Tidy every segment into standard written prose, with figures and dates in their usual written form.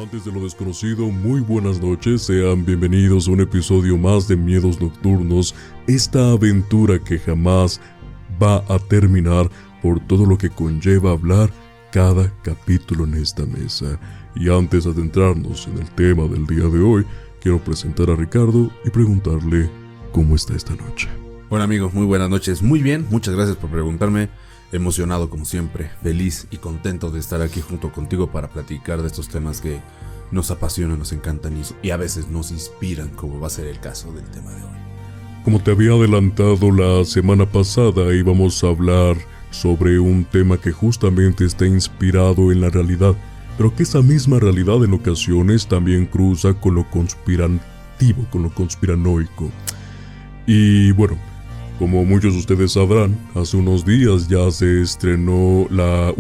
Amantes de lo desconocido, muy buenas noches, sean bienvenidos a un episodio más de Miedos Nocturnos, esta aventura que jamás va a terminar por todo lo que conlleva hablar cada capítulo en esta mesa. Y antes de adentrarnos en el tema del día de hoy, quiero presentar a Ricardo y preguntarle cómo está esta noche. Bueno amigos, muy buenas noches, muy bien, muchas gracias por preguntarme. Emocionado como siempre, feliz y contento de estar aquí junto contigo para platicar de estos temas que nos apasionan, nos encantan y a veces nos inspiran, como va a ser el caso del tema de hoy. Como te había adelantado la semana pasada, íbamos a hablar sobre un tema que justamente está inspirado en la realidad, pero que esa misma realidad en ocasiones también cruza con lo conspirativo, con lo conspiranoico. Y bueno, como muchos de ustedes sabrán, hace unos días ya se estrenó la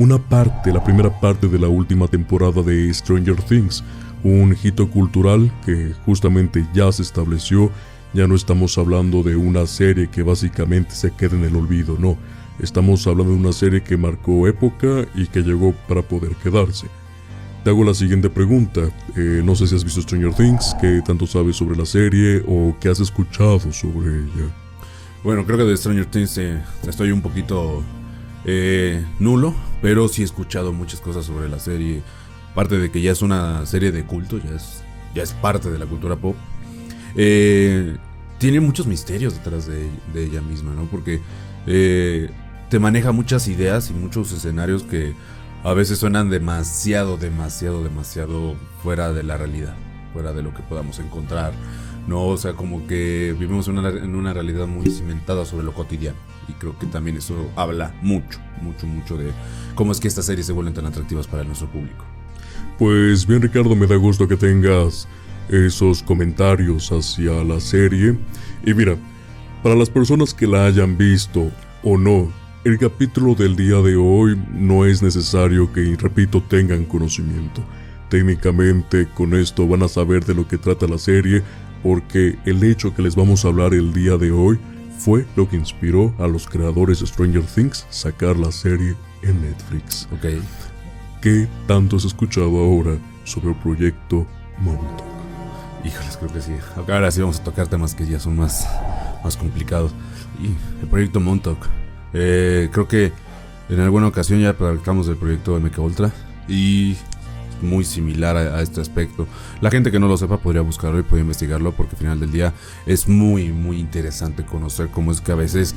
primera parte de la última temporada de Stranger Things, un hito cultural que justamente ya se estableció. Ya no estamos hablando de una serie que básicamente se queda en el olvido, no. Estamos hablando de una serie que marcó época y que llegó para poder quedarse. Te hago la siguiente pregunta, no sé si has visto Stranger Things, qué tanto sabes sobre la serie o qué has escuchado sobre ella. Bueno, creo que de Stranger Things estoy un poquito nulo, pero sí he escuchado muchas cosas sobre la serie. Aparte de que ya es una serie de culto, ya es parte de la cultura pop. Tiene muchos misterios detrás de ella misma, ¿no? Porque te maneja muchas ideas y muchos escenarios que a veces suenan demasiado fuera de la realidad, fuera de lo que podamos encontrar. No, o sea, como que vivimos en una realidad muy cimentada sobre lo cotidiano. Y creo que también eso habla mucho de cómo es que estas series se vuelven tan atractivas para nuestro público. Pues bien, Ricardo, me da gusto que tengas esos comentarios hacia la serie. Y mira, para las personas que la hayan visto o no, el capítulo del día de hoy no es necesario que, repito, tengan conocimiento. Técnicamente con esto van a saber de lo que trata la serie, porque el hecho que les vamos a hablar el día de hoy fue lo que inspiró a los creadores de Stranger Things sacar la serie en Netflix. Ok. ¿Qué tanto has escuchado ahora sobre el proyecto Montauk? Híjoles, creo que sí. Ahora sí vamos a tocar temas que ya son más complicados. Y el proyecto Montauk. Creo que en alguna ocasión ya platicamos del proyecto MKUltra y muy similar a este aspecto. La gente que no lo sepa podría buscarlo y podría investigarlo, porque al final del día es muy interesante conocer cómo es que a veces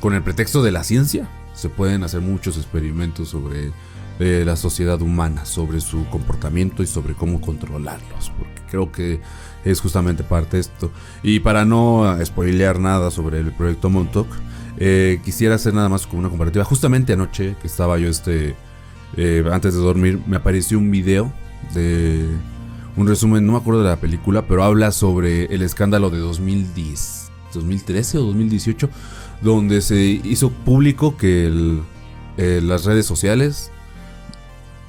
con el pretexto de la ciencia se pueden hacer muchos experimentos sobre la sociedad humana, sobre su comportamiento y sobre cómo controlarlos, porque creo que es justamente parte de esto. Y para no spoilear nada sobre el proyecto Montauk, quisiera hacer nada más como una comparativa. Justamente anoche que estaba yo antes de dormir, me apareció un video de un resumen, no me acuerdo de la película, pero habla sobre el escándalo de 2013 o 2018, donde se hizo público que las redes sociales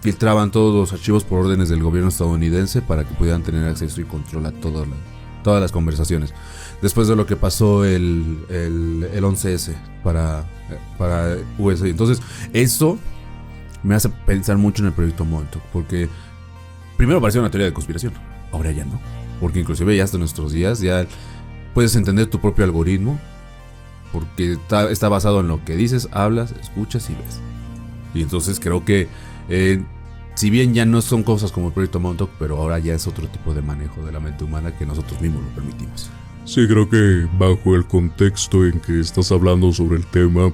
filtraban todos los archivos por órdenes del gobierno estadounidense para que pudieran tener acceso y control a todas las conversaciones. Después de lo que pasó el 11S para USA. Entonces, eso me hace pensar mucho en el proyecto Montauk, porque primero parecía una teoría de conspiración, ahora ya no, porque inclusive ya hasta nuestros días ya puedes entender tu propio algoritmo, porque está basado en lo que dices, hablas, escuchas y ves. Y entonces creo que si bien ya no son cosas como el proyecto Montauk, pero ahora ya es otro tipo de manejo de la mente humana que nosotros mismos lo permitimos. Sí, creo que bajo el contexto en que estás hablando sobre el tema,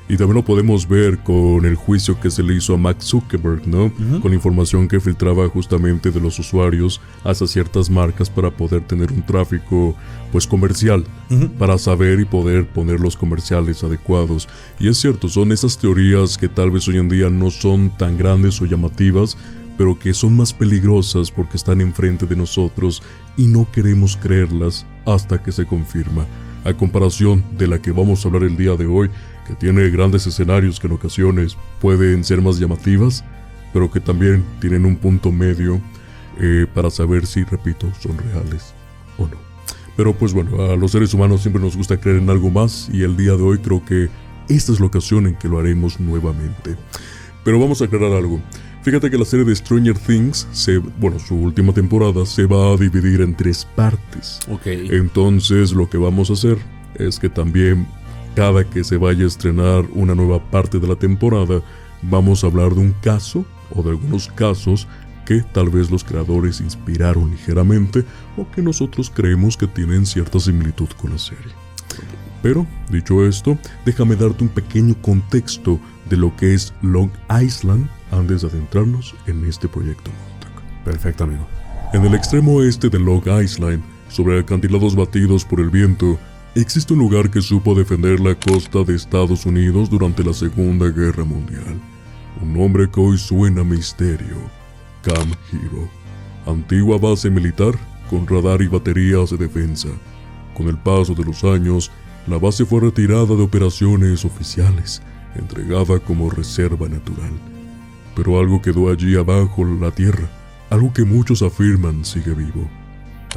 y también lo podemos ver con el juicio que se le hizo a Mark Zuckerberg, ¿no? Uh-huh. Con la información que filtraba justamente de los usuarios hacia ciertas marcas para poder tener un tráfico, pues, comercial, uh-huh, para saber y poder poner los comerciales adecuados. Y es cierto, son esas teorías que tal vez hoy en día no son tan grandes o llamativas, pero que son más peligrosas porque están enfrente de nosotros y no queremos creerlas hasta que se confirma. A comparación de la que vamos a hablar el día de hoy, que tiene grandes escenarios que en ocasiones pueden ser más llamativas, pero que también tienen un punto medio para saber si, repito, son reales o no. Pero pues bueno, a los seres humanos siempre nos gusta creer en algo más, y el día de hoy creo que esta es la ocasión en que lo haremos nuevamente. Pero vamos a aclarar algo. Fíjate que la serie de Stranger Things, su última temporada se va a dividir en 3 partes. Ok. Entonces lo que vamos a hacer es que también cada que se vaya a estrenar una nueva parte de la temporada, vamos a hablar de un caso o de algunos casos que tal vez los creadores inspiraron ligeramente o que nosotros creemos que tienen cierta similitud con la serie. Pero, dicho esto, déjame darte un pequeño contexto de lo que es Long Island antes de adentrarnos en este proyecto Montauk. Perfecto, amigo. En el extremo oeste de Long Island, sobre acantilados batidos por el viento, existe un lugar que supo defender la costa de Estados Unidos durante la Segunda Guerra Mundial. Un nombre que hoy suena a misterio: Camp Hero. Antigua base militar con radar y baterías de defensa. Con el paso de los años, la base fue retirada de operaciones oficiales, entregada como reserva natural. Pero algo quedó allí abajo la tierra, algo que muchos afirman sigue vivo.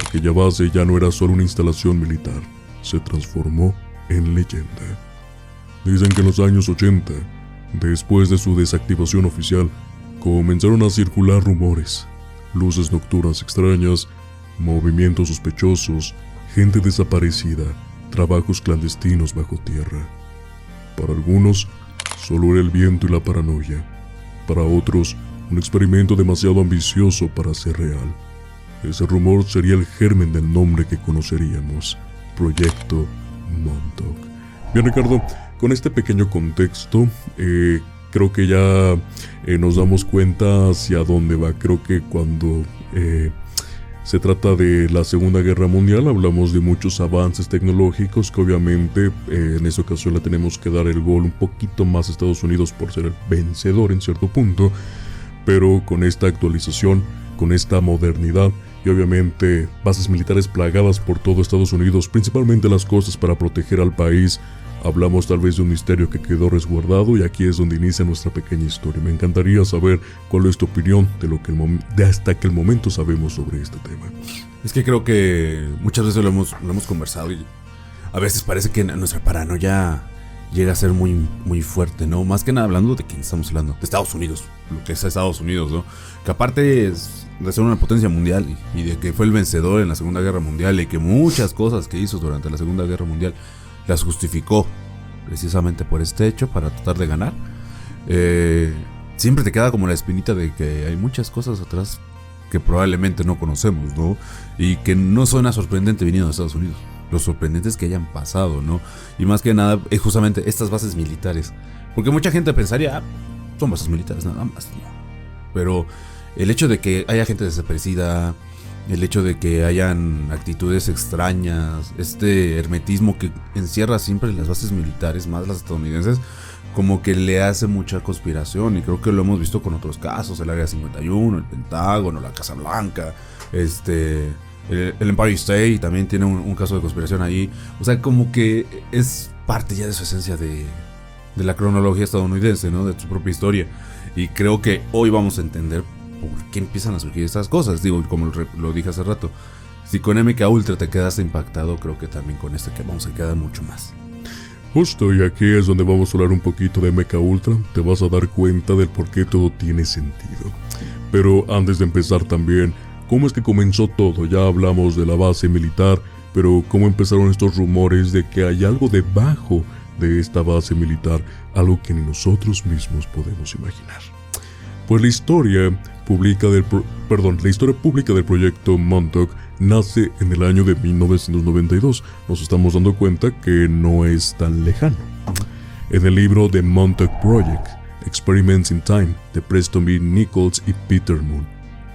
Aquella base ya no era solo una instalación militar, se transformó en leyenda. Dicen que en los años 80, después de su desactivación oficial, comenzaron a circular rumores, luces nocturnas extrañas, movimientos sospechosos, gente desaparecida, trabajos clandestinos bajo tierra. Para algunos, solo era el viento y la paranoia. Para otros, un experimento demasiado ambicioso para ser real. Ese rumor sería el germen del nombre que conoceríamos: Proyecto Montauk. Bien, Ricardo, con este pequeño contexto, creo que ya nos damos cuenta hacia dónde va. Creo que cuando se trata de la Segunda Guerra Mundial, hablamos de muchos avances tecnológicos que obviamente en esta ocasión le tenemos que dar el gol un poquito más a Estados Unidos por ser el vencedor en cierto punto, pero con esta actualización, con esta modernidad y obviamente bases militares plagadas por todo Estados Unidos, principalmente las costas para proteger al país, hablamos tal vez de un misterio que quedó resguardado y aquí es donde inicia nuestra pequeña historia. Me encantaría saber cuál es tu opinión de lo que hasta que el momento sabemos sobre este tema. Es que creo que muchas veces lo hemos conversado y a veces parece que nuestra paranoia llega a ser muy, muy fuerte, ¿no? Más que nada hablando de quién estamos hablando, de Estados Unidos, lo que es Estados Unidos, ¿no? Que aparte es de ser una potencia mundial y de que fue el vencedor en la Segunda Guerra Mundial y que muchas cosas que hizo durante la Segunda Guerra Mundial las justificó precisamente por este hecho para tratar de ganar. Siempre te queda como la espinita de que hay muchas cosas atrás que probablemente no conocemos, ¿no? Y que no suena sorprendente viniendo de Estados Unidos. Lo sorprendente es que hayan pasado, ¿no? Y más que nada es justamente estas bases militares. Porque mucha gente pensaría, son bases militares nada más, ¿no? Pero el hecho de que haya gente desaparecida, el hecho de que hayan actitudes extrañas, este hermetismo que encierra siempre las bases militares, más las estadounidenses, como que le hace mucha conspiración. Y creo que lo hemos visto con otros casos: el Área 51, el Pentágono, la Casa Blanca, el Empire State también tiene un caso de conspiración ahí. O sea, como que es parte ya de su esencia de la cronología estadounidense, ¿no? De su propia historia. Y creo que hoy vamos a entender por qué empiezan a surgir estas cosas. Digo, como lo dije hace rato, si con MK Ultra te quedaste impactado, creo que también con este que vamos a quedar mucho más. Justo, y aquí es donde vamos a hablar un poquito de MK Ultra. Te vas a dar cuenta del por qué todo tiene sentido. Pero antes de empezar también, ¿cómo es que comenzó todo? Ya hablamos de la base militar, pero ¿cómo empezaron estos rumores de que hay algo debajo de esta base militar? Algo que ni nosotros mismos podemos imaginar. Pues la historia pública del proyecto Montauk nace en el año de 1992. Nos estamos dando cuenta que no es tan lejano. En el libro The Montauk Project, Experiments in Time, de Preston B. Nichols y Peter Moon.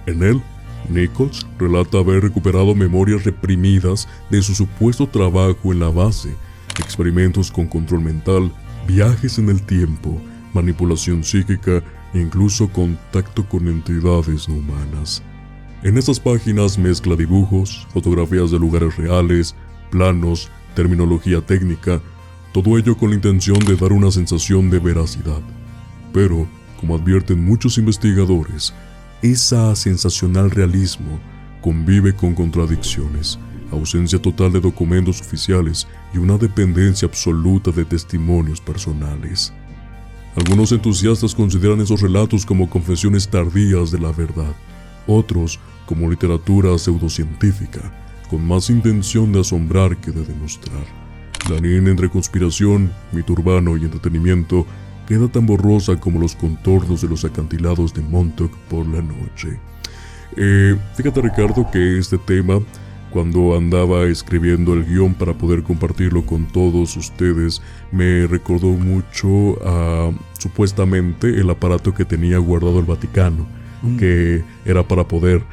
En él, Nichols relata haber recuperado memorias reprimidas de su supuesto trabajo en la base, experimentos con control mental, viajes en el tiempo, manipulación psíquica e incluso contacto con entidades no humanas. En estas páginas mezcla dibujos, fotografías de lugares reales, planos, terminología técnica, todo ello con la intención de dar una sensación de veracidad. Pero, como advierten muchos investigadores, ese sensacional realismo convive con contradicciones, ausencia total de documentos oficiales y una dependencia absoluta de testimonios personales. Algunos entusiastas consideran esos relatos como confesiones tardías de la verdad, otros como literatura pseudocientífica, con más intención de asombrar que de demostrar. La línea entre conspiración, mito urbano y entretenimiento queda tan borrosa como los contornos de los acantilados de Montauk por la noche. Fíjate, Ricardo, que este tema, cuando andaba escribiendo el guión para poder compartirlo con todos ustedes, me recordó mucho a supuestamente el aparato que tenía guardado el Vaticano, que era para poder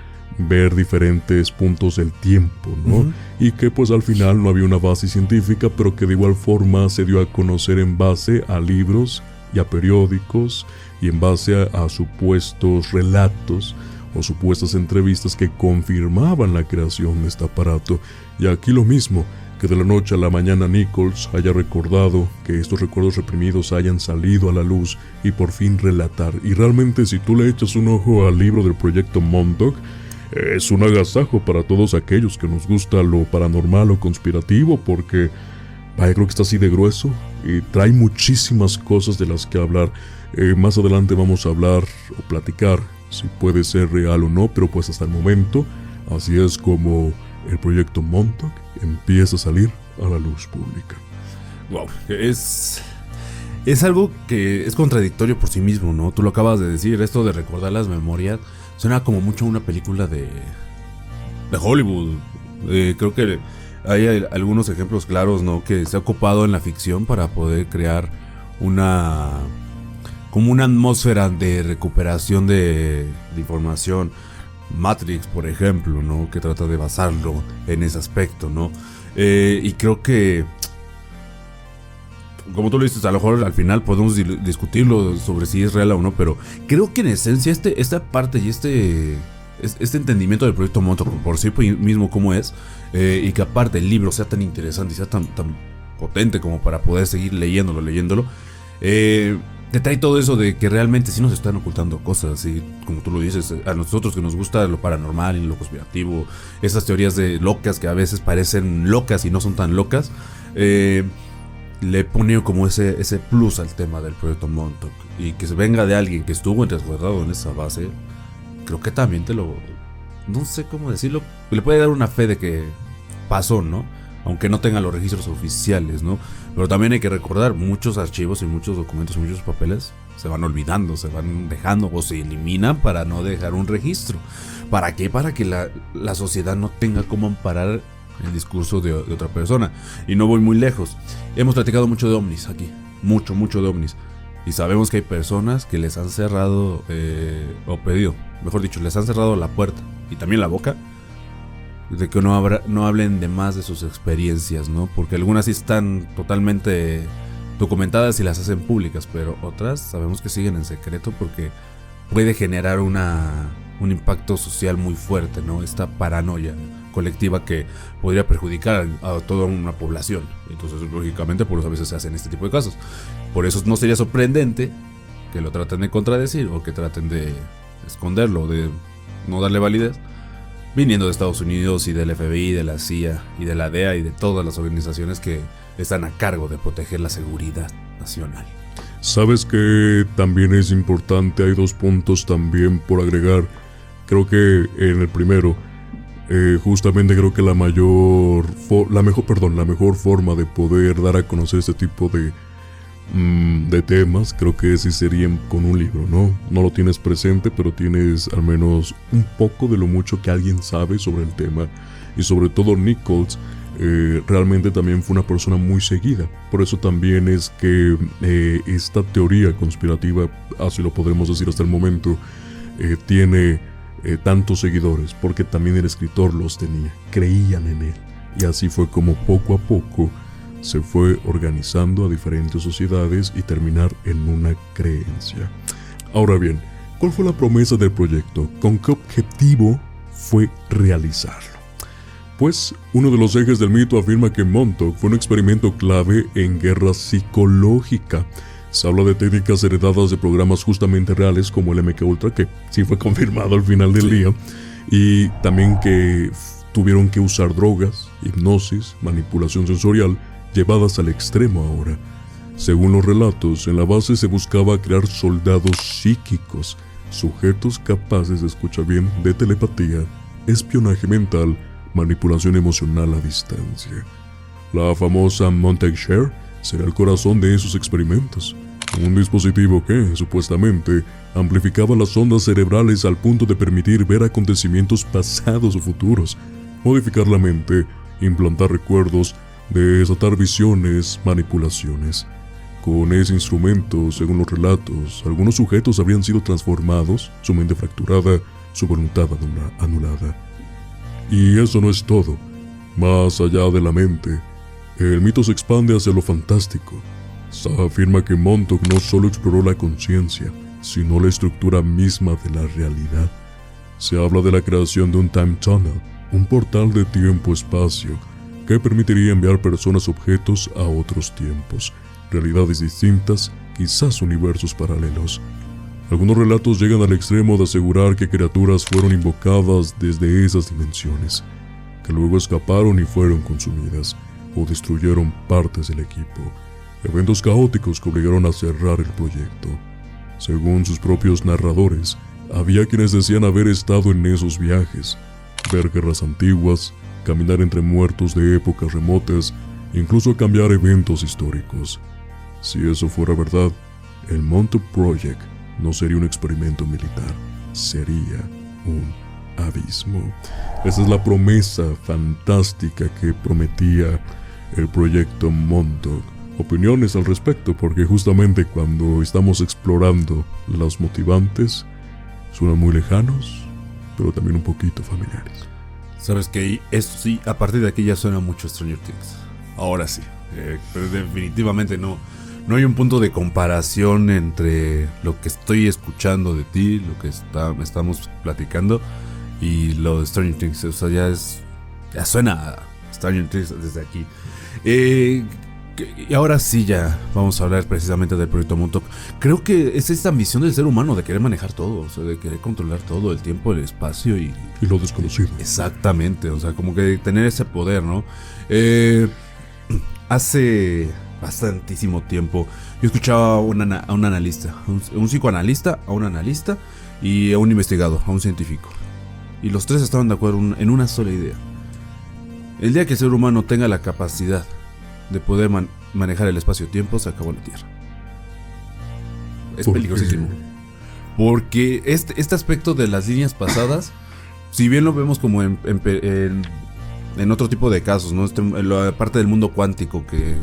ver diferentes puntos del tiempo, ¿no? Y que pues al final no había una base científica, pero que de igual forma se dio a conocer en base a libros y a periódicos y en base a supuestos relatos o supuestas entrevistas que confirmaban la creación de este aparato. Y aquí lo mismo, que de la noche a la mañana Nichols haya recordado, que estos recuerdos reprimidos hayan salido a la luz y por fin relatar. Y realmente, si tú le echas un ojo al libro del proyecto Montauk, es un agasajo para todos aquellos que nos gusta lo paranormal o conspirativo, porque vaya, creo que está así de grueso y trae muchísimas cosas de las que hablar. Más adelante vamos a hablar o platicar si puede ser real o no, pero pues hasta el momento así es como el proyecto Montauk empieza a salir a la luz pública. Wow, es algo que es contradictorio por sí mismo, ¿no? Tú lo acabas de decir, esto de recordar las memorias suena como mucho a una película de Hollywood. Creo que hay algunos ejemplos claros, ¿no? Que se ha ocupado en la ficción para poder crear como una atmósfera de recuperación de información. Matrix, por ejemplo, ¿no? Que trata de basarlo en ese aspecto, ¿no? Y creo que, como tú lo dices, a lo mejor al final podemos discutirlo sobre si es real o no, pero creo que en esencia esta parte y este entendimiento del proyecto Montauk por sí mismo como es, y que aparte el libro sea tan interesante y sea tan potente como para poder seguir leyéndolo, te trae todo eso de que realmente sí nos están ocultando cosas. Y como tú lo dices, a nosotros que nos gusta lo paranormal y lo conspirativo, esas teorías de locas que a veces parecen locas y no son tan locas, le pone como ese plus al tema del proyecto Montauk. Y que se venga de alguien que estuvo resguardado en esa base, creo que también no sé cómo decirlo, le puede dar una fe de que pasó, ¿no? Aunque no tenga los registros oficiales, ¿no? Pero también hay que recordar, muchos archivos y muchos documentos y muchos papeles se van olvidando, se van dejando o se eliminan para no dejar un registro. ¿Para qué? Para que la sociedad no tenga cómo amparar el discurso de otra persona. Y no voy muy lejos. Hemos platicado mucho de ovnis aquí, mucho de ovnis. Y sabemos que hay personas que les han cerrado, les han cerrado la puerta y también la boca, de que no hablen de más de sus experiencias, ¿no? Porque algunas sí están totalmente documentadas y las hacen públicas, pero otras sabemos que siguen en secreto porque puede generar un impacto social muy fuerte, ¿no? Esta paranoia colectiva que podría perjudicar a toda una población. Entonces, lógicamente, por eso a veces se hacen este tipo de casos. Por eso no sería sorprendente que lo traten de contradecir o que traten de esconderlo, de no darle validez, viniendo de Estados Unidos y del FBI, de la CIA y de la DEA y de todas las organizaciones que están a cargo de proteger la seguridad nacional. Sabes que también es importante, hay 2 puntos también por agregar. Creo que en el primero, justamente creo que la mejor forma de poder dar a conocer este tipo de temas, creo que sí serían con un libro, ¿no? No lo tienes presente, pero tienes al menos un poco de lo mucho que alguien sabe sobre el tema. Y sobre todo Nichols realmente también fue una persona muy seguida. Por eso también es que esta teoría conspirativa, así lo podremos decir hasta el momento, tiene tantos seguidores, porque también el escritor los tenía, creían en él. Y así fue como poco a poco se fue organizando a diferentes sociedades y terminar en una creencia. Ahora bien, ¿cuál fue la promesa del proyecto? ¿Con qué objetivo fue realizarlo? Pues uno de los ejes del mito afirma que Montauk fue un experimento clave en guerra psicológica. Se habla de técnicas heredadas de programas justamente reales como el MKUltra, que sí fue confirmado al final del día, y también que tuvieron que usar drogas, hipnosis, manipulación sensorial, llevadas al extremo ahora. Según los relatos, en la base se buscaba crear soldados psíquicos, sujetos capaces de escuchar bien, de telepatía, espionaje mental, manipulación emocional a distancia. La famosa Montague Share será el corazón de esos experimentos, un dispositivo que, supuestamente, amplificaba las ondas cerebrales al punto de permitir ver acontecimientos pasados o futuros, modificar la mente, implantar recuerdos, desatar visiones, manipulaciones. Con ese instrumento, según los relatos, algunos sujetos habrían sido transformados, su mente fracturada, su voluntad anulada. Y eso no es todo. Más allá de la mente, el mito se expande hacia lo fantástico. Se afirma que Montauk no solo exploró la conciencia, sino la estructura misma de la realidad. Se habla de la creación de un time tunnel, un portal de tiempo-espacio, que permitiría enviar personas objetos a otros tiempos, realidades distintas, quizás universos paralelos. Algunos relatos llegan al extremo de asegurar que criaturas fueron invocadas desde esas dimensiones, que luego escaparon y fueron consumidas, o destruyeron partes del equipo, eventos caóticos que obligaron a cerrar el proyecto. Según sus propios narradores, había quienes decían haber estado en esos viajes, ver guerras antiguas, caminar entre muertos de épocas remotas, incluso cambiar eventos históricos. Si eso fuera verdad, el Montauk Project no sería un experimento militar, sería un abismo. Esa es la promesa fantástica que prometía el proyecto Montauk. Opiniones al respecto, porque justamente cuando estamos explorando los motivantes, suenan muy lejanos, pero también un poquito familiares. Sabes que eso sí, a partir de aquí ya suena mucho Stranger Things. Ahora sí, pero definitivamente no hay un punto de comparación entre lo que estoy escuchando de ti, lo que estamos platicando y lo de Stranger Things. O sea, ya suena a Stranger Things desde aquí. Y ahora sí ya vamos a hablar precisamente del proyecto Montauk. Creo que es esta ambición del ser humano de querer manejar todo, o sea, de querer controlar todo, el tiempo, el espacio y lo desconocido. Exactamente, o sea, como que tener ese poder, ¿no? Hace bastantísimo tiempo yo escuchaba a un analista, un psicoanalista, a un analista y a un investigador, a un científico. Y los tres estaban de acuerdo en una sola idea. El día que el ser humano tenga la capacidad de poder manejar el espacio-tiempo, se acabó la Tierra. Es peligrosísimo. Porque este aspecto de las líneas pasadas, si bien lo vemos como en otro tipo de casos, ¿no? La parte del mundo cuántico que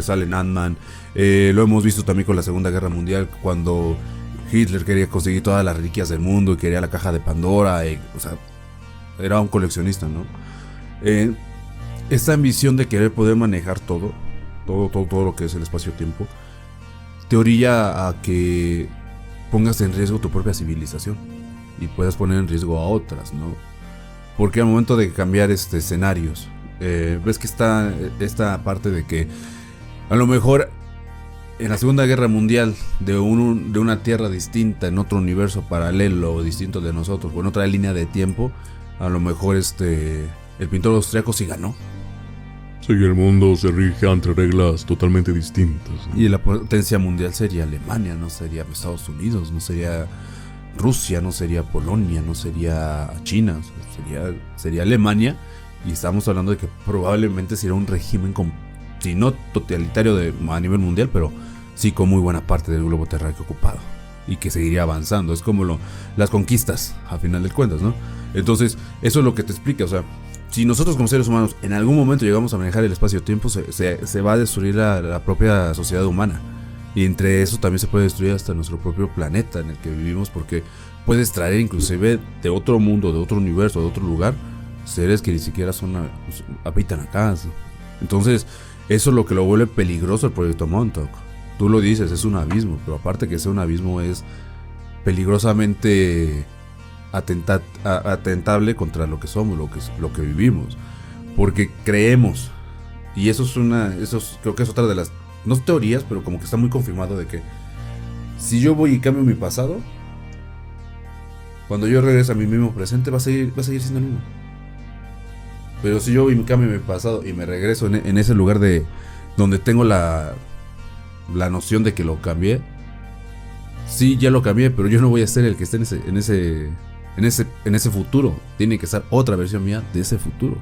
sale en Ant-Man, lo hemos visto también con la Segunda Guerra Mundial, cuando Hitler quería conseguir todas las reliquias del mundo y quería la caja de Pandora, o sea, era un coleccionista, ¿no? Esta ambición de querer poder manejar todo lo que es el espacio-tiempo, te orilla a que pongas en riesgo tu propia civilización y puedas poner en riesgo a otras, ¿no? Porque al momento de cambiar escenarios, ves que está esta parte de que a lo mejor en la Segunda Guerra Mundial de una tierra distinta, en otro universo paralelo o distinto de nosotros, o en otra línea de tiempo, a lo mejor el pintor austriaco sí ganó. Sí, el mundo se rige ante reglas totalmente distintas, ¿no? Y la potencia mundial sería Alemania, no sería Estados Unidos, no sería Rusia, no sería Polonia, no sería China, o sea, sería Alemania. Y estamos hablando de que probablemente sería un régimen, si no totalitario a nivel mundial, pero sí con muy buena parte del globo terráqueo ocupado. Y que seguiría avanzando. Es como las conquistas, a final de cuentas, ¿no? Entonces, eso es lo que te explica, o sea, si nosotros como seres humanos en algún momento llegamos a manejar el espacio-tiempo, se va a destruir la propia sociedad humana. Y entre eso también se puede destruir hasta nuestro propio planeta en el que vivimos, porque puedes traer inclusive de otro mundo, de otro universo, de otro lugar, seres que ni siquiera habitan acá. Entonces, eso es lo que lo vuelve peligroso el proyecto Montauk. Tú lo dices, es un abismo, pero aparte que sea un abismo, es peligrosamente atentable contra lo que somos, lo que vivimos, porque creemos, y eso creo que es otra de las, no teorías, pero como que está muy confirmado, de que si yo voy y cambio mi pasado, cuando yo regrese a mi mismo presente va a seguir siendo el mismo. Pero si yo voy y cambio mi pasado y me regreso en ese lugar de donde tengo la la noción de que lo cambié. Sí, ya lo cambié, pero yo no voy a ser el que esté en ese futuro. Tiene que estar otra versión mía de ese futuro.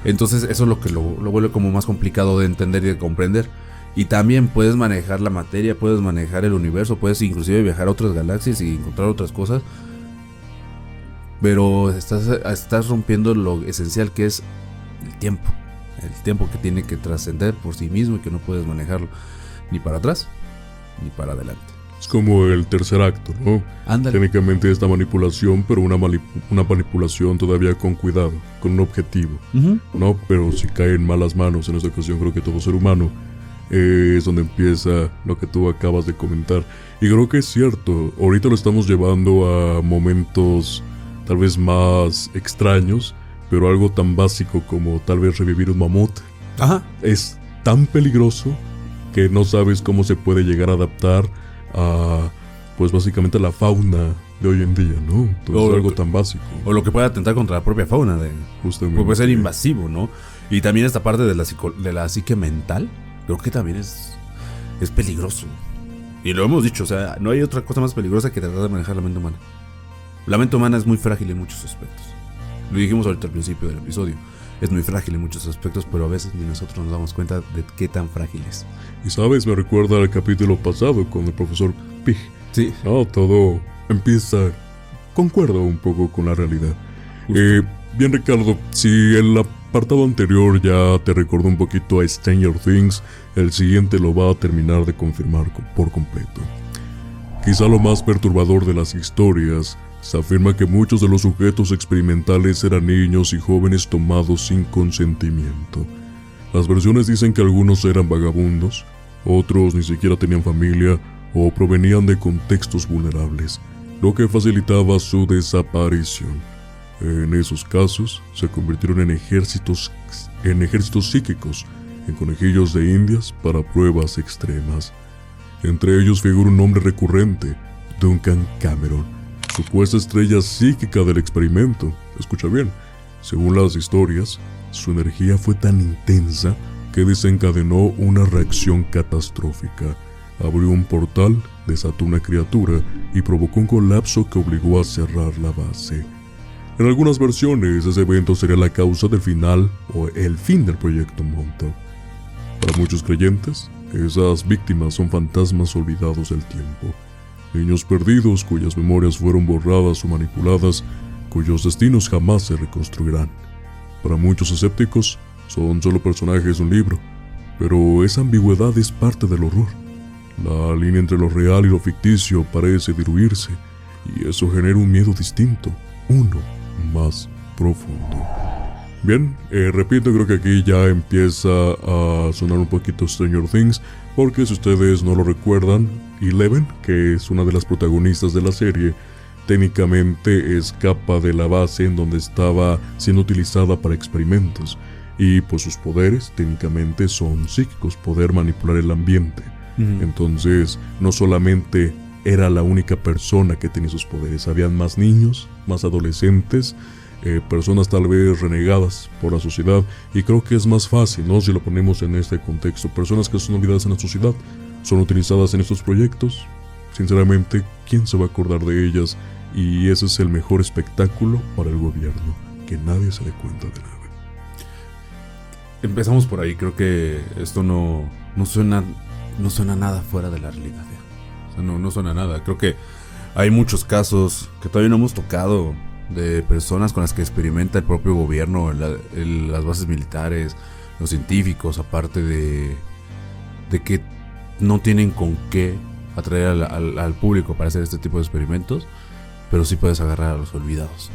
Entonces eso es lo que lo vuelve como más complicado de entender y de comprender. Y también puedes manejar la materia, puedes manejar el universo, puedes inclusive viajar a otras galaxias y encontrar otras cosas. Pero estás rompiendo lo esencial que es el tiempo. El tiempo que tiene que trascender por sí mismo y que no puedes manejarlo ni para atrás ni para adelante. Es como el tercer acto, ¿no? Ándale. Técnicamente esta manipulación, pero una manipulación todavía con cuidado, con un objetivo, ¿no? Pero si cae en malas manos, en esta ocasión creo que todo ser humano, es donde empieza lo que tú acabas de comentar. Y creo que es cierto, ahorita lo estamos llevando a momentos tal vez más extraños, pero algo tan básico como tal vez revivir un mamut. Ajá. Es tan peligroso que no sabes cómo se puede llegar a adaptar a, pues básicamente a la fauna de hoy en día, ¿no? Entonces algo tan básico. O lo que puede atentar contra la propia fauna. Justamente. Puede ser invasivo, ¿no? Y también esta parte de la psique mental, creo que también es peligroso. Y lo hemos dicho, o sea, no hay otra cosa más peligrosa que tratar de manejar la mente humana. La mente humana es muy frágil en muchos aspectos. Lo dijimos ahorita al principio del episodio. Es muy frágil en muchos aspectos, pero a veces ni nosotros nos damos cuenta de qué tan frágil es. Y sabes, me recuerda al capítulo pasado con el profesor Pig. Sí. No, todo concuerda un poco con la realidad. Bien, Ricardo, si el apartado anterior ya te recordó un poquito a Stranger Things, el siguiente lo va a terminar de confirmar por completo. Quizá lo más perturbador de las historias, se afirma que muchos de los sujetos experimentales eran niños y jóvenes tomados sin consentimiento. Las versiones dicen que algunos eran vagabundos, otros ni siquiera tenían familia o provenían de contextos vulnerables, lo que facilitaba su desaparición. En esos casos, se convirtieron en ejércitos psíquicos, en conejillos de indias para pruebas extremas. Entre ellos figura un nombre recurrente, Duncan Cameron, supuesta estrella psíquica del experimento. Escucha bien, según las historias, su energía fue tan intensa que desencadenó una reacción catastrófica. Abrió un portal, desató una criatura y provocó un colapso que obligó a cerrar la base. En algunas versiones, ese evento sería la causa del final o el fin del proyecto Montauk. Para muchos creyentes, esas víctimas son fantasmas olvidados del tiempo. Niños perdidos cuyas memorias fueron borradas o manipuladas, cuyos destinos jamás se reconstruirán. Para muchos escépticos, son solo personajes de un libro, pero esa ambigüedad es parte del horror. La línea entre lo real y lo ficticio parece diluirse, y eso genera un miedo distinto, uno más profundo. Bien, repito, creo que aquí ya empieza a sonar un poquito Stranger Things, porque si ustedes no lo recuerdan, Eleven, que es una de las protagonistas de la serie, técnicamente escapa de la base en donde estaba siendo utilizada para experimentos, y pues sus poderes técnicamente son psíquicos, poder manipular el ambiente. Entonces, no solamente era la única persona que tenía esos poderes, habían más niños, más adolescentes, personas tal vez renegadas por la sociedad, y creo que es más fácil, ¿no? Si lo ponemos en este contexto, personas que son olvidadas en la sociedad, son utilizadas en estos proyectos. Sinceramente, ¿quién se va a acordar de ellas? Y ese es el mejor espectáculo para el gobierno, que nadie se dé cuenta de nada. Empezamos por ahí, creo que esto no suena nada fuera de la realidad. O sea, no suena nada. Creo que hay muchos casos que todavía no hemos tocado de personas con las que experimenta el propio gobierno, las bases militares, los científicos, aparte de que no tienen con qué atraer al público para hacer este tipo de experimentos, pero sí puedes agarrar a los olvidados.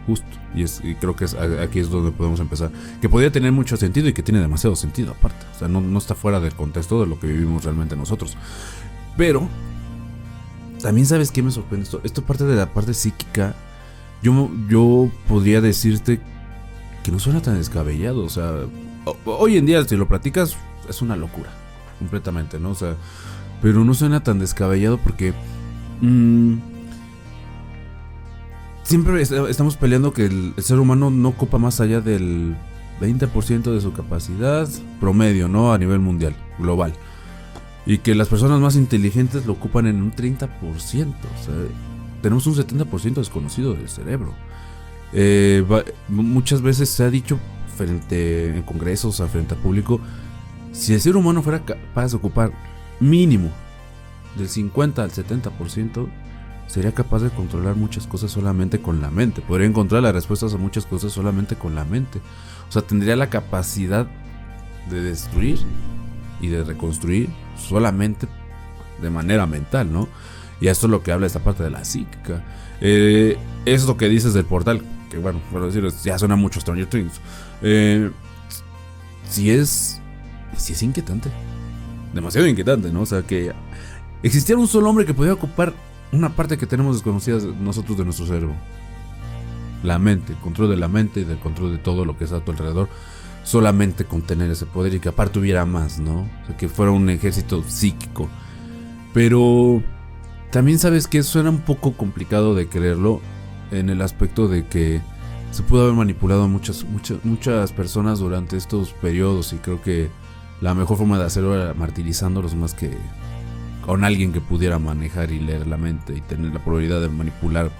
Justo. Y creo que aquí es donde podemos empezar. Que podría tener mucho sentido y que tiene demasiado sentido aparte. O sea, no está fuera del contexto de lo que vivimos realmente nosotros. Pero también, ¿sabes qué me sorprende esto? Esto parte de la parte psíquica. Yo podría decirte que no suena tan descabellado. O sea, hoy en día si lo platicas es una locura completamente, ¿no? O sea, pero no suena tan descabellado porque siempre estamos peleando que el ser humano no ocupa más allá del 20% de su capacidad promedio, ¿no? A nivel mundial, global. y que las personas más inteligentes lo ocupan en un 30%. O sea, tenemos un 70% desconocido del cerebro. Muchas veces se ha dicho en congresos, frente al público, si el ser humano fuera capaz de ocupar mínimo del 50 al 70%, sería capaz de controlar muchas cosas solamente con la mente. Podría encontrar las respuestas a muchas cosas solamente con la mente. O sea, tendría la capacidad de destruir y de reconstruir solamente de manera mental, ¿no? Y esto es lo que habla esta parte de la psíquica. Es lo que dices del portal, que bueno, por decirlo, ya suena mucho Stranger Things. Sí es inquietante, demasiado inquietante, ¿no? O sea, que existiera un solo hombre que pudiera ocupar una parte que tenemos desconocida nosotros de nuestro cerebro. La mente, el control de la mente y del control de todo lo que está a tu alrededor. Solamente con tener ese poder y que aparte hubiera más, ¿no? O sea, que fuera un ejército psíquico. Pero también sabes que suena un poco complicado de creerlo, en el aspecto de que se pudo haber manipulado a muchas personas durante estos periodos, y creo que la mejor forma de hacerlo era martirizándolos más que con alguien que pudiera manejar y leer la mente y tener la probabilidad de manipular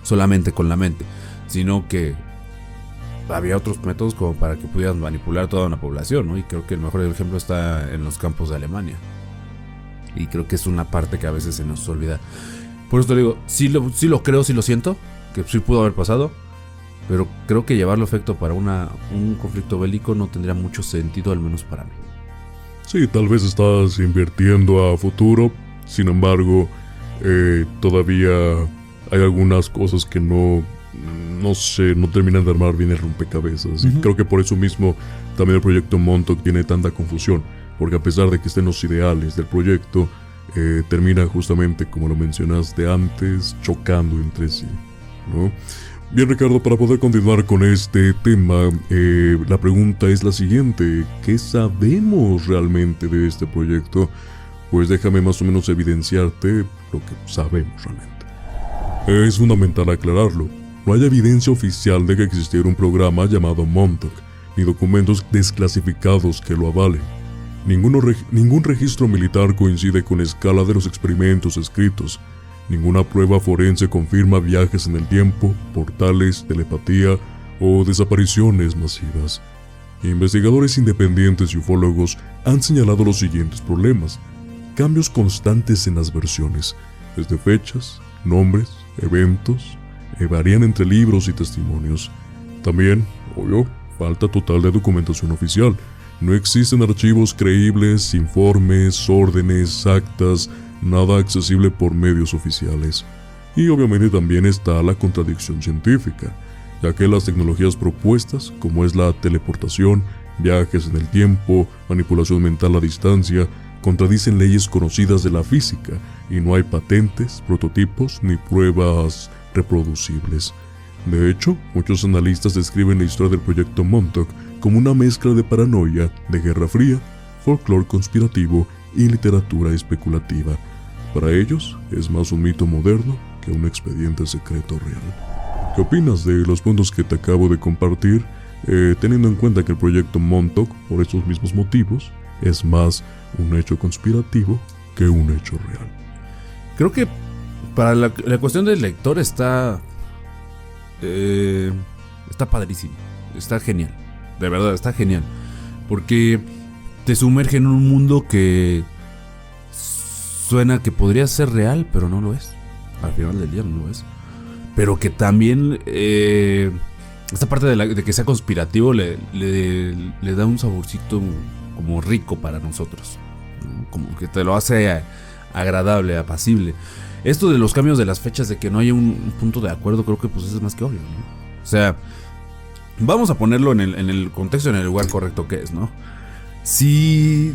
solamente con la mente, sino que había otros métodos como para que pudieran manipular toda una población, ¿no? Y creo que el mejor ejemplo está en los campos de Alemania, y creo que es una parte que a veces se nos olvida. Por eso te digo, sí lo creo, sí lo siento, que sí pudo haber pasado, pero creo que llevarlo a efecto para un conflicto bélico no tendría mucho sentido, al menos para mí. Sí, tal vez estás invirtiendo a futuro, sin embargo, todavía hay algunas cosas que no terminan de armar bien el rompecabezas. Y creo que por eso mismo también el proyecto Montauk tiene tanta confusión, porque a pesar de que estén los ideales del proyecto, termina justamente, como lo mencionaste antes, chocando entre sí, ¿no? Bien, Ricardo, para poder continuar con este tema, la pregunta es la siguiente: ¿qué sabemos realmente de este proyecto? Pues déjame más o menos evidenciarte lo que sabemos realmente. Es fundamental aclararlo. No hay evidencia oficial de que existiera un programa llamado Montauk, ni documentos desclasificados que lo avalen. Ningún registro militar coincide con la escala de los experimentos escritos. Ninguna prueba forense confirma viajes en el tiempo, portales, telepatía o desapariciones masivas. Investigadores independientes y ufólogos han señalado los siguientes problemas: cambios constantes en las versiones, desde fechas, nombres, eventos, varían entre libros y testimonios. También, obvio, falta total de documentación oficial. No existen archivos creíbles, informes, órdenes, actas, nada accesible por medios oficiales. Y obviamente también está la contradicción científica, ya que las tecnologías propuestas, como es la teleportación, viajes en el tiempo, manipulación mental a distancia, contradicen leyes conocidas de la física, y no hay patentes, prototipos ni pruebas reproducibles. De hecho, muchos analistas describen la historia del proyecto Montauk como una mezcla de paranoia, de Guerra Fría, folclore conspirativo y literatura especulativa. Para ellos, es más un mito moderno que un expediente secreto real. ¿Qué opinas de los puntos que te acabo de compartir, teniendo en cuenta que el proyecto Montauk, por estos mismos motivos, es más un hecho conspirativo que un hecho real? Creo que para la cuestión del lector está padrísimo, está genial, de verdad está genial, porque te sumerge en un mundo que suena que podría ser real, pero no lo es. Al final del día no lo es. Pero que también esta parte de que sea conspirativo le da un saborcito como rico para nosotros, ¿no? Como que te lo hace agradable, apacible. Esto de los cambios de las fechas, de que no haya un punto de acuerdo, creo que pues es más que obvio, ¿no? O sea, vamos a ponerlo en el contexto, en el lugar correcto que es, ¿no? Si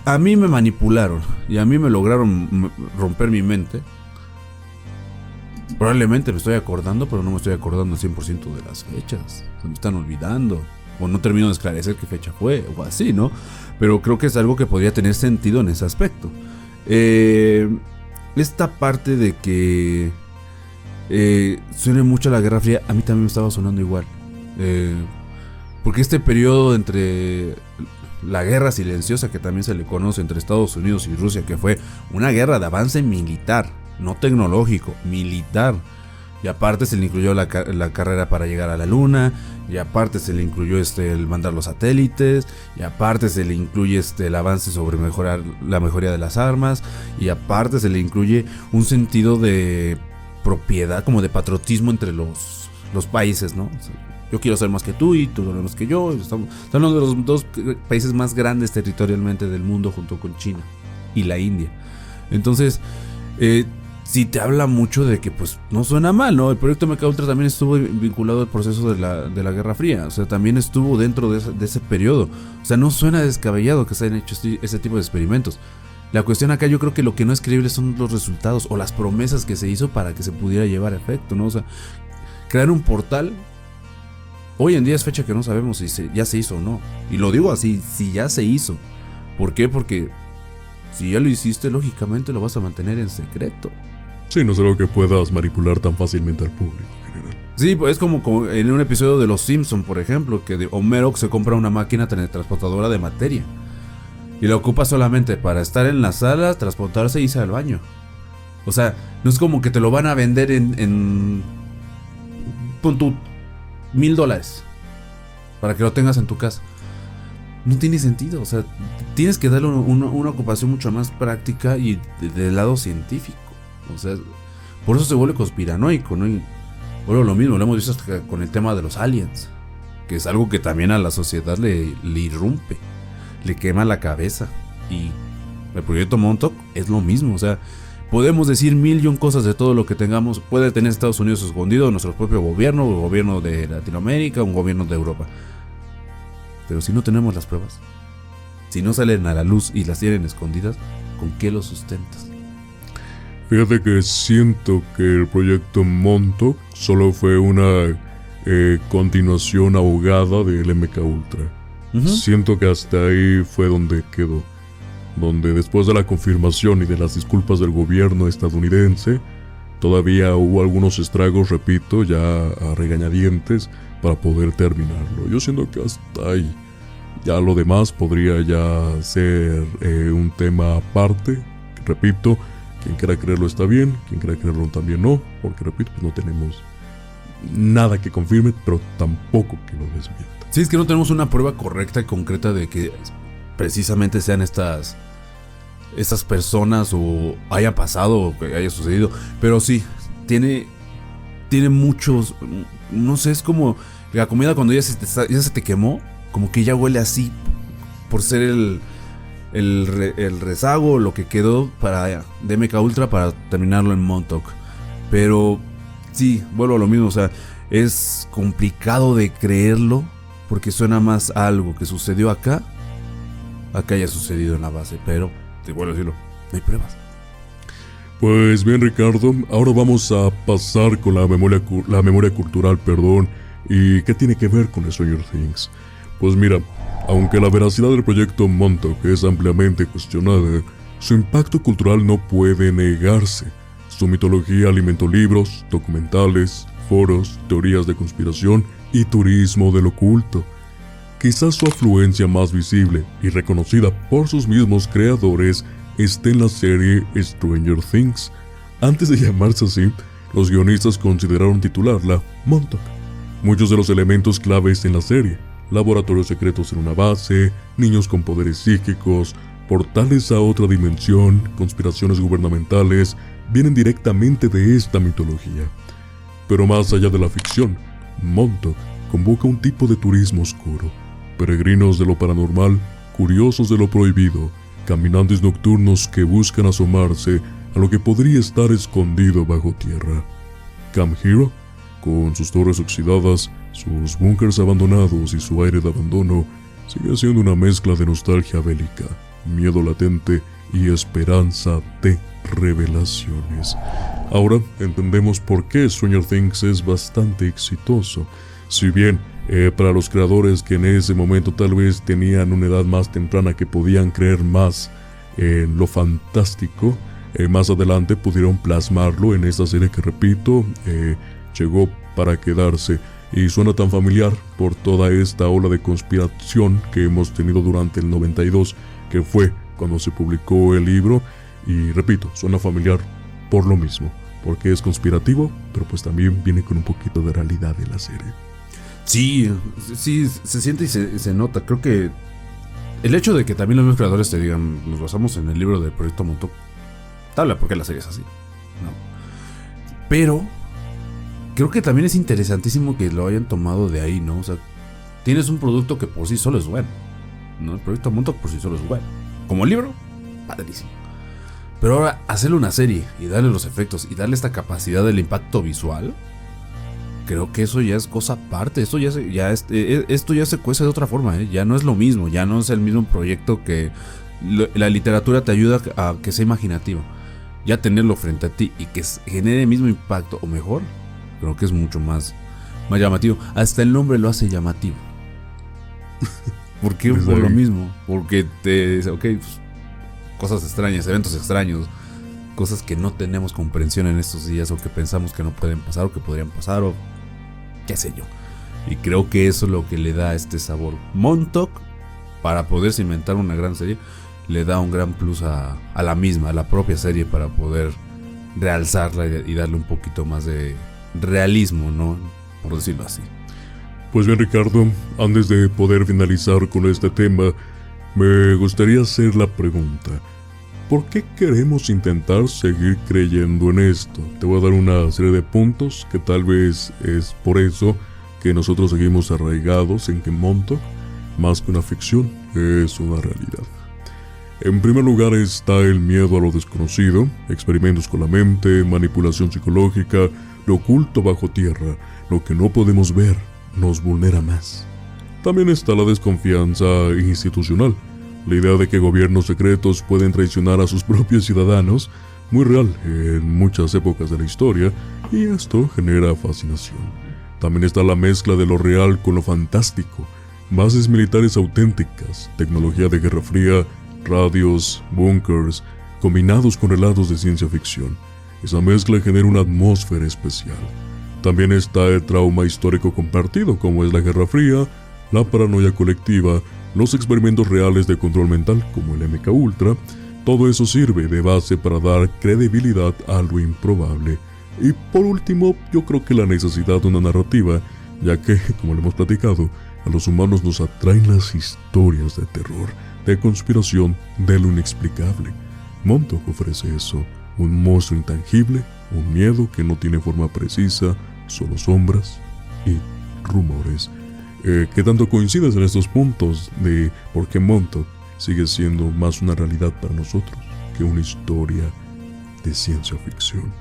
a mí me manipularon y a mí me lograron romper mi mente, probablemente me estoy acordando, pero no me estoy acordando al 100% de las fechas. Se me están olvidando, o no termino de esclarecer qué fecha fue, o así, ¿no? Pero creo que es algo que podría tener sentido en ese aspecto. Esta parte de que suene mucho a la Guerra Fría, a mí también me estaba sonando igual. Porque este periodo entre la guerra silenciosa, que también se le conoce entre Estados Unidos y Rusia, que fue una guerra de avance militar, no tecnológico, militar. Y aparte se le incluyó la carrera para llegar a la luna, y aparte se le incluyó el mandar los satélites, y aparte se le incluye el avance sobre mejorar la mejoría de las armas, y aparte se le incluye un sentido de propiedad, como de patriotismo entre los países, ¿no? O sea, yo quiero ser más que tú y tú eres más que yo. Estamos uno de los dos países más grandes territorialmente del mundo, junto con China y la India. Entonces, sí te habla mucho de que pues no suena mal, ¿no? El proyecto MKUltra también estuvo vinculado al proceso de la Guerra Fría, o sea, también estuvo dentro de ese periodo. O sea, no suena descabellado que se hayan hecho ese tipo de experimentos. La cuestión acá, yo creo que lo que no es creíble son los resultados o las promesas que se hizo para que se pudiera llevar a efecto, ¿no? O sea, crear un portal, hoy en día es fecha que no sabemos si ya se hizo o no. Y lo digo así, si ya se hizo. ¿Por qué? Porque si ya lo hiciste, lógicamente lo vas a mantener en secreto. Sí, no es algo que puedas manipular tan fácilmente al público en general. Sí, pues es como en un episodio de Los Simpson, por ejemplo, que Homero se compra una máquina teletransportadora de materia y la ocupa solamente para estar en la sala, transportarse y irse al baño. O sea, no es como que te lo van a vender en pon tú $1,000 para que lo tengas en tu casa. No tiene sentido, o sea, tienes que darle una ocupación mucho más práctica y del lado científico. O sea, por eso se vuelve conspiranoico, ¿no? Y bueno, lo mismo, lo hemos visto hasta con el tema de los aliens, que es algo que también a la sociedad le irrumpe, le quema la cabeza. Y el proyecto Montauk es lo mismo, o sea, podemos decir 1,000,000 cosas de todo lo que tengamos. Puede tener Estados Unidos escondido, nuestro propio gobierno, el gobierno de Latinoamérica, un gobierno de Europa. Pero si no tenemos las pruebas, si no salen a la luz y las tienen escondidas, ¿con qué lo sustentas? Fíjate que siento que el proyecto Montauk solo fue una continuación ahogada del MKUltra. Siento que hasta ahí fue donde quedó. Donde después de la confirmación y de las disculpas del gobierno estadounidense, todavía hubo algunos estragos, repito, ya a regañadientes, para poder terminarlo. Yo siento que hasta ahí. Ya lo demás podría ya ser un tema aparte. Repito, quien quiera creerlo está bien, quien quiera creerlo también no, porque repito, pues no tenemos nada que confirme, pero tampoco que lo desmienta. Sí, es que no tenemos una prueba correcta y concreta de que precisamente sean estas personas o haya pasado o que haya sucedido, pero sí, tiene muchos, no sé, es como la comida cuando ya se te quemó, como que ya huele así, por ser el rezago, lo que quedó de MKUltra para terminarlo en Montauk. Pero sí, vuelvo a lo mismo, o sea, es complicado de creerlo porque suena más a algo que sucedió acá haya sucedido en la base, pero te vuelvo a decirlo, no hay pruebas. Pues bien, Ricardo, ahora vamos a pasar con la memoria cultural, ¿y qué tiene que ver con Stranger Things? Pues mira, aunque la veracidad del proyecto Montauk es ampliamente cuestionada, su impacto cultural no puede negarse. Su mitología alimentó libros, documentales, foros, teorías de conspiración y turismo del oculto. Quizás su afluencia más visible y reconocida por sus mismos creadores esté en la serie Stranger Things. Antes de llamarse así, los guionistas consideraron titularla Montauk. Muchos de los elementos claves en la serie, laboratorios secretos en una base, niños con poderes psíquicos, portales a otra dimensión, conspiraciones gubernamentales, vienen directamente de esta mitología. Pero más allá de la ficción, Montauk convoca un tipo de turismo oscuro. Peregrinos de lo paranormal, curiosos de lo prohibido, caminantes nocturnos que buscan asomarse a lo que podría estar escondido bajo tierra. Camp Hero, con sus torres oxidadas, sus búnkers abandonados y su aire de abandono, sigue siendo una mezcla de nostalgia bélica, miedo latente y esperanza de revelaciones. Ahora entendemos por qué Stranger Things es bastante exitoso. Si bien para los creadores que en ese momento tal vez tenían una edad más temprana que podían creer más en lo fantástico, más adelante pudieron plasmarlo en esta serie que repito, llegó para quedarse. y suena tan familiar por toda esta ola de conspiración que hemos tenido durante el 92, que fue cuando se publicó el libro. Y repito, suena familiar por lo mismo, porque es conspirativo, pero pues también viene con un poquito de realidad de la serie. Sí, se siente y se nota. Creo que el hecho de que también los mismos creadores te digan, nos basamos en el libro del Proyecto Montauk, te habla porque la serie es así, ¿no? Pero creo que también es interesantísimo que lo hayan tomado de ahí, ¿no? O sea, tienes un producto que por sí solo es bueno, ¿no? El Proyecto Montauk por sí solo es bueno. Como libro, padrísimo. Pero ahora, hacerle una serie y darle los efectos y darle esta capacidad del impacto visual, creo que eso ya es cosa aparte. Esto ya se cuece de otra forma, ¿eh? Ya no es lo mismo, ya no es el mismo proyecto que la literatura te ayuda a que sea imaginativo. Ya tenerlo frente a ti y que genere el mismo impacto o mejor, creo que es mucho más llamativo. Hasta el nombre lo hace llamativo. ¿Por qué? Por lo mismo. Porque te dice, ok, pues, cosas extrañas, eventos extraños, cosas que no tenemos comprensión en estos días, o que pensamos que no pueden pasar, o que podrían pasar, o qué sé yo. Y creo que eso es lo que le da este sabor. Montauk, para poderse inventar una gran serie, le da un gran plus a la propia serie, para poder realzarla y darle un poquito más de realismo, ¿no? Por decirlo así. Pues bien, Ricardo, antes de poder finalizar con este tema, me gustaría hacer la pregunta: ¿por qué queremos intentar seguir creyendo en esto? Te voy a dar una serie de puntos que tal vez es por eso que nosotros seguimos arraigados en que Montauk, más que una ficción, es una realidad. En primer lugar está el miedo a lo desconocido, experimentos con la mente, manipulación psicológica, lo oculto bajo tierra, lo que no podemos ver, nos vulnera más. También está la desconfianza institucional, la idea de que gobiernos secretos pueden traicionar a sus propios ciudadanos, muy real en muchas épocas de la historia, y esto genera fascinación. También está la mezcla de lo real con lo fantástico, bases militares auténticas, tecnología de Guerra Fría, radios, búnkers, combinados con relatos de ciencia ficción. Esa mezcla genera una atmósfera especial. También está el trauma histórico compartido, como es la Guerra Fría, la paranoia colectiva, los experimentos reales de control mental, como el MK Ultra. Todo eso sirve de base para dar credibilidad a lo improbable. Y por último, yo creo que la necesidad de una narrativa, ya que, como lo hemos platicado, a los humanos nos atraen las historias de terror, de conspiración, de lo inexplicable. Montauk ofrece eso, un monstruo intangible, un miedo que no tiene forma precisa, solo sombras y rumores. ¿Qué tanto coincides en estos puntos de por qué Montauk sigue siendo más una realidad para nosotros que una historia de ciencia ficción?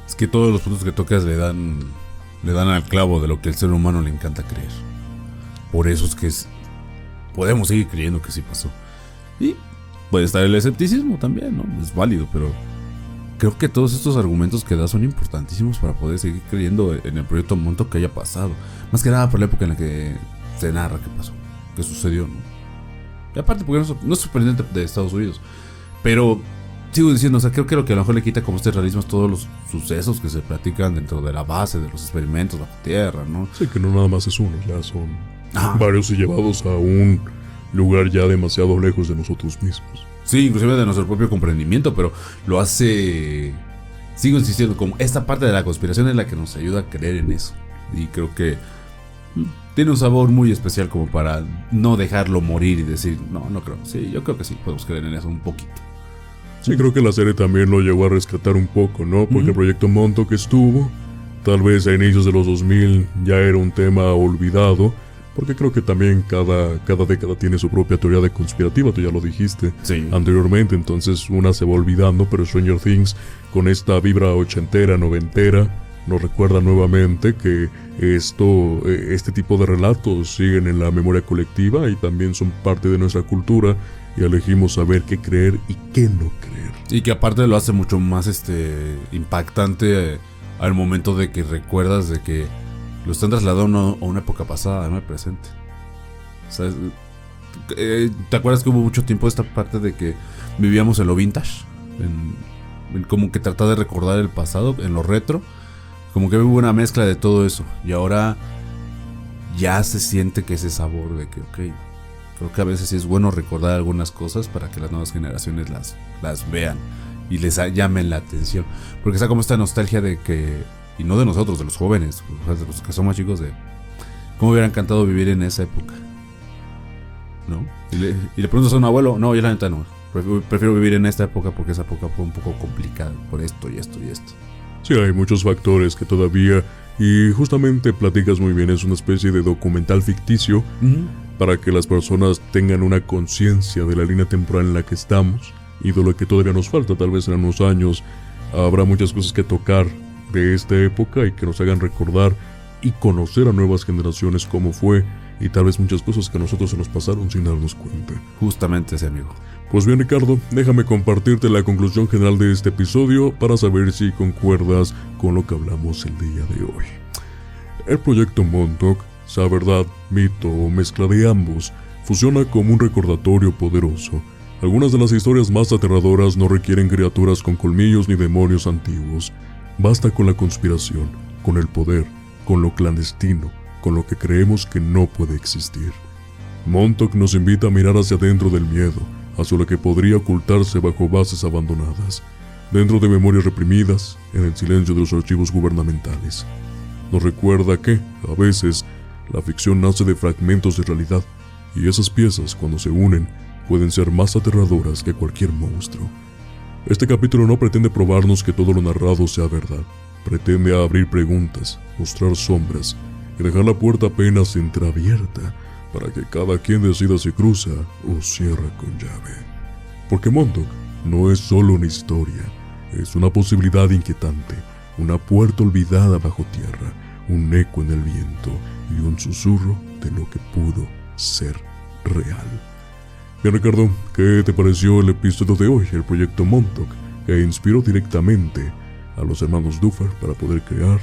Es que todos los puntos que tocas le dan al clavo de lo que al ser humano le encanta creer. Por eso es que podemos seguir creyendo que sí pasó. Y puede estar el escepticismo también, ¿no? Es válido, pero creo que todos estos argumentos que da son importantísimos para poder seguir creyendo en el proyecto Montauk que haya pasado. Más que nada por la época en la que se narra que pasó, que sucedió, ¿no? Y aparte porque no es sorprendente de Estados Unidos. Pero sigo diciendo, o sea, creo que lo que a lo mejor le quita como este realismo es todos los sucesos que se platican dentro de la base, de los experimentos bajo tierra, ¿no? Sí, que no nada más es uno, ya son varios y llevados a un lugar ya demasiado lejos de nosotros mismos. Sí, inclusive de nuestro propio comprendimiento, pero lo hace... Sigo insistiendo, como esta parte de la conspiración es la que nos ayuda a creer en eso. Y creo que tiene un sabor muy especial como para no dejarlo morir y decir, no creo. Sí, yo creo que sí, podemos creer en eso un poquito. Sí, creo que la serie también lo llegó a rescatar un poco, ¿no? Porque el proyecto Montauk que estuvo, tal vez a inicios de los 2000 ya era un tema olvidado, porque creo que también cada década tiene su propia teoría de conspirativa, tú ya lo dijiste anteriormente, entonces una se va olvidando, pero Stranger Things, con esta vibra ochentera, noventera, nos recuerda nuevamente que este tipo de relatos siguen en la memoria colectiva y también son parte de nuestra cultura, y elegimos saber qué creer y qué no creer. Y que aparte lo hace mucho más impactante al momento de que recuerdas de que lo están trasladando a una época pasada, no al presente. O sea, ¿te acuerdas que hubo mucho tiempo esta parte de que vivíamos en lo vintage? En como que tratar de recordar el pasado, en lo retro. Como que hubo una mezcla de todo eso. Y ahora ya se siente que ese sabor de que, ok, creo que a veces sí es bueno recordar algunas cosas para que las nuevas generaciones las vean y les llamen la atención. Porque está como esta nostalgia de que, y no de nosotros, de los jóvenes, de los que son más chicos, de cómo hubiera encantado vivir en esa época, ¿no? Y le preguntas a un abuelo, no, yo la neta no, prefiero vivir en esta época porque esa época fue un poco complicada por esto y esto y esto. Sí, hay muchos factores que todavía, y justamente platicas muy bien, es una especie de documental ficticio para que las personas tengan una conciencia de la línea temporal en la que estamos y de lo que todavía nos falta. Tal vez en unos años habrá muchas cosas que tocar de esta época y que nos hagan recordar y conocer a nuevas generaciones cómo fue, y tal vez muchas cosas que a nosotros se nos pasaron sin darnos cuenta. Justamente ese, amigo. Pues bien, Ricardo, déjame compartirte la conclusión general de este episodio para saber si concuerdas con lo que hablamos el día de hoy. El proyecto Montauk, sea verdad, mito o mezcla de ambos, funciona como un recordatorio poderoso. Algunas de las historias más aterradoras no requieren criaturas con colmillos ni demonios antiguos. Basta con la conspiración, con el poder, con lo clandestino, con lo que creemos que no puede existir. Montauk nos invita a mirar hacia adentro del miedo, hacia lo que podría ocultarse bajo bases abandonadas, dentro de memorias reprimidas, en el silencio de los archivos gubernamentales. Nos recuerda que, a veces, la ficción nace de fragmentos de realidad, y esas piezas, cuando se unen, pueden ser más aterradoras que cualquier monstruo. Este capítulo no pretende probarnos que todo lo narrado sea verdad. Pretende abrir preguntas, mostrar sombras y dejar la puerta apenas entreabierta para que cada quien decida si cruza o cierra con llave. Porque Montauk no es solo una historia, es una posibilidad inquietante, una puerta olvidada bajo tierra, un eco en el viento y un susurro de lo que pudo ser real. Bien, Ricardo, ¿qué te pareció el episodio de hoy, el proyecto Montauk, que inspiró directamente a los hermanos Duffer para poder crear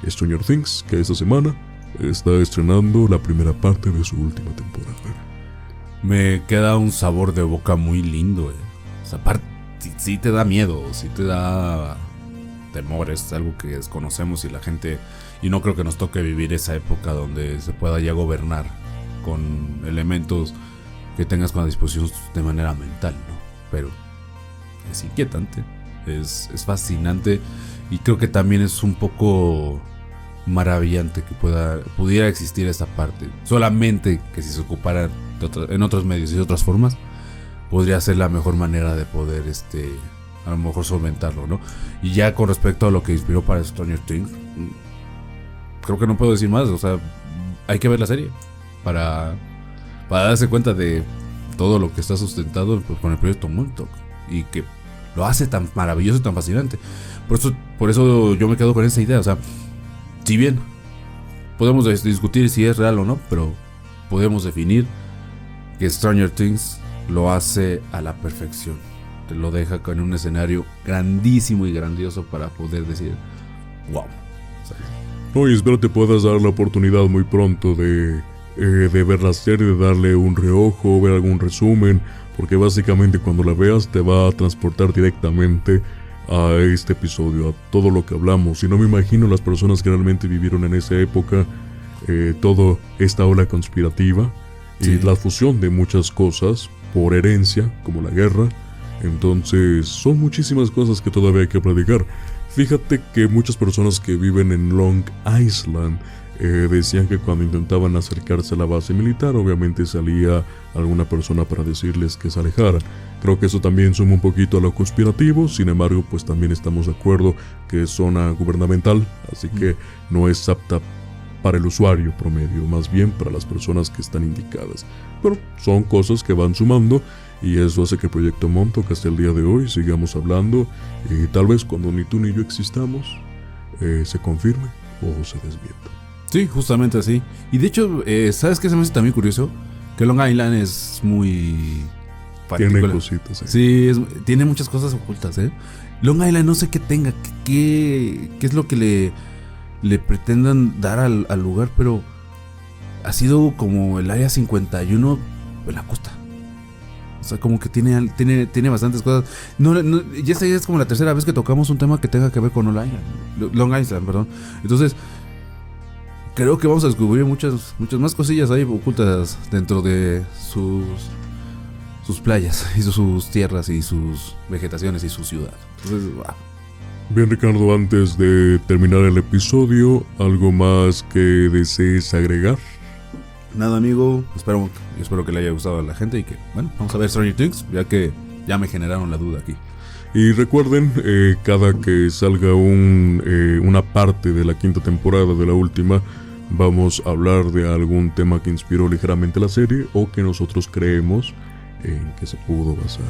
Stranger Things, que esta semana está estrenando la primera parte de su última temporada? Me queda un sabor de boca muy lindo, O sea, aparte, sí te da miedo, sí te da temor, es algo que desconocemos y la gente, y no creo que nos toque vivir esa época donde se pueda ya gobernar con elementos que tengas con la disposición de manera mental, ¿no? Pero es inquietante, es fascinante, y creo que también es un poco maravillante que pudiera existir esta parte. Solamente que si se ocupara en otros medios y de otras formas, podría ser la mejor manera de poder a lo mejor solventarlo, ¿no? Y ya con respecto a lo que inspiró para Stranger Things, creo que no puedo decir más. O sea, hay que ver la serie para darse cuenta de todo lo que está sustentado con el proyecto Montauk y que lo hace tan maravilloso y tan fascinante. Por eso yo me quedo con esa idea. O sea, si bien podemos discutir si es real o no, pero podemos definir que Stranger Things lo hace a la perfección. Te lo deja con un escenario grandísimo y grandioso para poder decir wow. No, y espero te puedas dar la oportunidad muy pronto de ver la serie, de darle un reojo, ver algún resumen, porque básicamente cuando la veas te va a transportar directamente a este episodio, a todo lo que hablamos. Y no me imagino las personas que realmente vivieron en esa época, toda esta ola conspirativa y la fusión de muchas cosas por herencia, como la guerra. Entonces son muchísimas cosas que todavía hay que platicar. Fíjate que muchas personas que viven en Long Island decían que cuando intentaban acercarse a la base militar, obviamente salía alguna persona para decirles que se alejaran. Creo que eso también suma un poquito a lo conspirativo. Sin embargo, pues también estamos de acuerdo que es zona gubernamental, así que no es apta para el usuario promedio, más bien para las personas que están indicadas. Pero son cosas que van sumando, y eso hace que el proyecto Montauk hasta el día de hoy sigamos hablando, y tal vez cuando ni tú ni yo existamos, se confirme o se desmienta. Sí, justamente así. Y de hecho, ¿sabes qué se me hace también curioso? Que Long Island es muy particular. Tiene cositas. Sí, tiene muchas cosas ocultas, Long Island no sé qué tenga, qué es lo que le pretendan dar al lugar, pero ha sido como el área 51 en la costa. O sea, como que tiene bastantes cosas. Ya esta es como la tercera vez que tocamos un tema que tenga que ver con Long Island, perdón. Entonces, creo que vamos a descubrir muchas más cosillas ahí ocultas dentro de sus playas y sus tierras y sus vegetaciones y su ciudad. Entonces, wow. Bien, Ricardo, antes de terminar el episodio, ¿algo más que desees agregar? Nada, amigo, espero que le haya gustado a la gente y que, bueno, vamos a ver Stranger Things, ya que ya me generaron la duda aquí. Y recuerden, cada que salga una parte de la quinta temporada de la última, vamos a hablar de algún tema que inspiró ligeramente la serie o que nosotros creemos en que se pudo basar.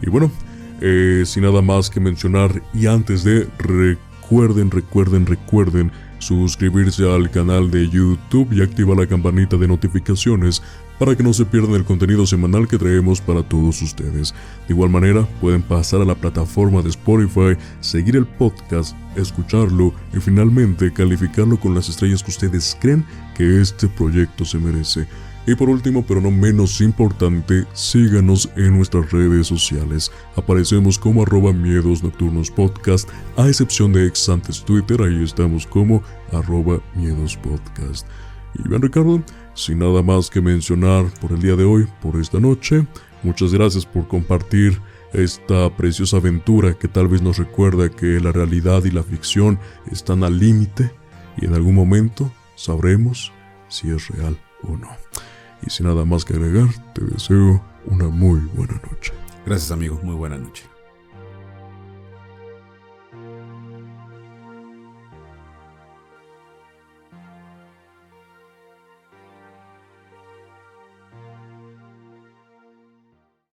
Y bueno, sin nada más que mencionar, y antes de, recuerden suscribirse al canal de YouTube y activar la campanita de notificaciones para que no se pierdan el contenido semanal que traemos para todos ustedes. De igual manera, pueden pasar a la plataforma de Spotify, seguir el podcast, escucharlo y finalmente calificarlo con las estrellas que ustedes creen que este proyecto se merece. Y por último, pero no menos importante, síganos en nuestras redes sociales. Aparecemos como @miedosnocturnospodcast, a excepción de ex antes Twitter, ahí estamos como @miedospodcast. Y bien, Ricardo, sin nada más que mencionar por el día de hoy, por esta noche, muchas gracias por compartir esta preciosa aventura que tal vez nos recuerda que la realidad y la ficción están al límite y en algún momento sabremos si es real o no. Y sin nada más que agregar, te deseo una muy buena noche. Gracias, amigo. Muy buena noche.